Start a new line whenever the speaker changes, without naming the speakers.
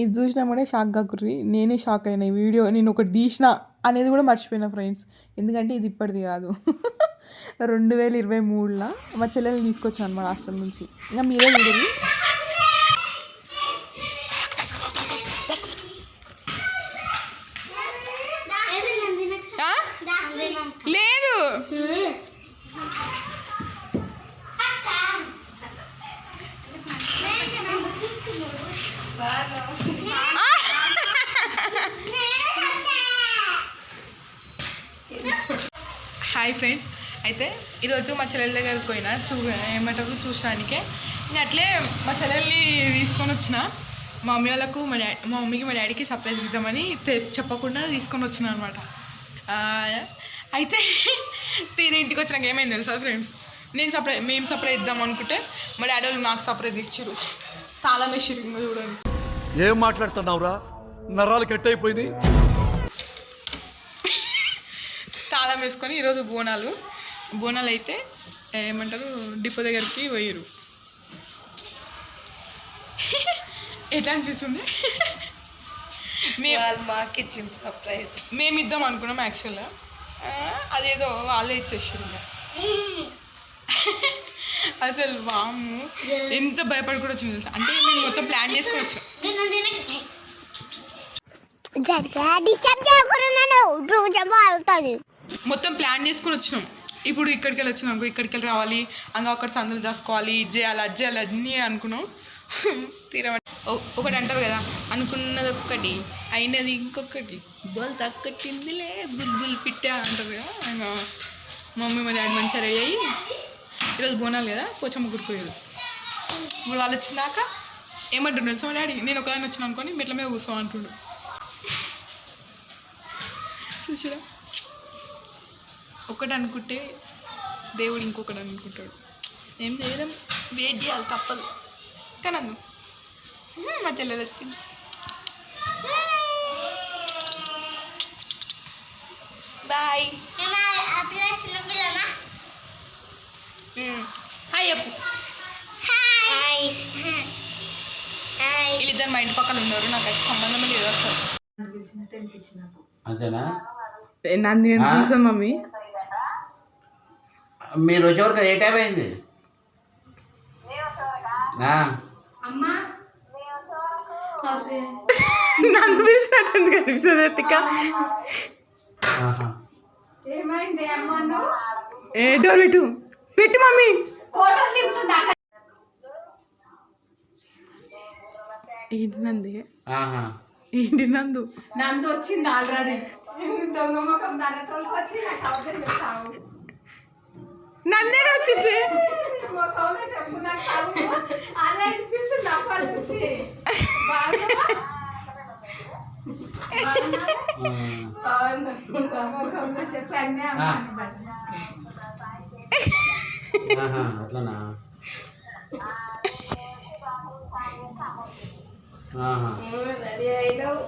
ఇది చూసినా కూడా షాక్ కాకుర్రి, నేనే షాక్ అయినా. ఈ వీడియో నేను ఒకటి తీసిన అనేది కూడా మర్చిపోయినా ఫ్రెండ్స్. ఎందుకంటే ఇది ఇప్పటిది కాదు, 2023లో మా చెల్లెల్ని తీసుకొచ్చాను అనమాట హాస్టల్ నుంచి. ఇంకా మీరే చూడండి. లేదు హాయ్ ఫ్రెండ్స్, అయితే ఈరోజు మా చెల్లెల దగ్గరికి పోయినా ఏమంటారు చూసానికే. ఇంకా అట్లే మా చెల్లెల్ని తీసుకొని వచ్చిన. మా మమ్మీ వాళ్ళకు మా మమ్మీకి మా డాడీకి సర్ప్రైజ్ ఇద్దామని చెప్పకుండా తీసుకొని వచ్చిన అనమాట. అయితే తీరే ఇంటికి వచ్చినాక ఏమైంది తెలుసా ఫ్రెండ్స్, మేము సర్ప్రైజ్ ఇద్దాం అనుకుంటే మా డాడీ వాళ్ళు నాకు సర్ప్రైజ్ ఇచ్చారు. తాళం వేసిరు. చూడండి
ఏం మాట్లాడుతున్నావురా, నరాలు కట్ అయిపోయింది.
తాళం వేసుకొని ఈరోజు బోనాలు అయితే ఏమంటారు డిపో దగ్గరికి పోయిరు. ఎట్లా అనిపిస్తుంది?
మాకు ఇచ్చిన సర్ప్రైజ్
మేము ఇద్దాం అనుకున్నాం యాక్చువల్గా, అదేదో వాళ్ళే ఇచ్చేసారు. అసలు వాము ఎంత భయపడి కూడా వచ్చింది తెలుసా. అంటే మేము మొత్తం ప్లాన్ చేసుకొని వచ్చాం. మొత్తం ప్లాన్ చేసుకుని వచ్చినాం. ఇప్పుడు ఇక్కడికి వెళ్ళి వచ్చినాం అనుకో, ఇక్కడికి వెళ్ళి రావాలి, అంగా అక్కడ సందులు దాచుకోవాలి, ఇది చేయాలి అది చేయాలి అన్నీ అనుకున్నాం. తీరమంటే ఒకటి అంటారు కదా, అనుకున్నది ఒక్కటి అయినది ఇంకొకటి, బోల్ తక్కట్టిందిలే బుల్ పిట్టా అంటారు కదా. ఇంకా మమ్మీ మా డాడీ మంచిగా రెడీ అయ్యి ఈరోజు బోనాలు కదా పోచమ్మ గుడికి పోయారు. ఇప్పుడు వాళ్ళు వచ్చినాక ఏమంటుండ్రు తెలుసా మా డాడీ, నేను ఒకదాన్ని వచ్చిన అనుకొని మెట్ల మీద కూర్చో అంటుండు. చూసిరా, ఒకటి అనుకుంటే దేవుడు ఇంకొకటి అనుకుంటాడు. ఏం చేయలేం, వెయిట్ చేయాలి తప్పదు. కానీ అందు మా చెల్లెలు వచ్చింది. బాయ్. హాయ్ చెప్పు. వీళ్ళిద్దరు మా ఇంటి పక్కన ఉన్నారు, నాకు అయితే సంబంధమే లేదు అసలు. నంది నేను తెలుసా మమ్మీ.
మీరు వచ్చేవరకు ఏ టైం అయింది?
నన్ను పిలిచినట్టు ఎందుకు అనిపిస్తుంది అత్తిక? ఏ డోర్ పెట్టు మమ్మీ. ఏంటి నంది, ఏంటి నందు
వచ్చింది ఆల్రెడీ.
నందేనా వచ్చింది?
అట్లనా?
రెడీ అయినావు.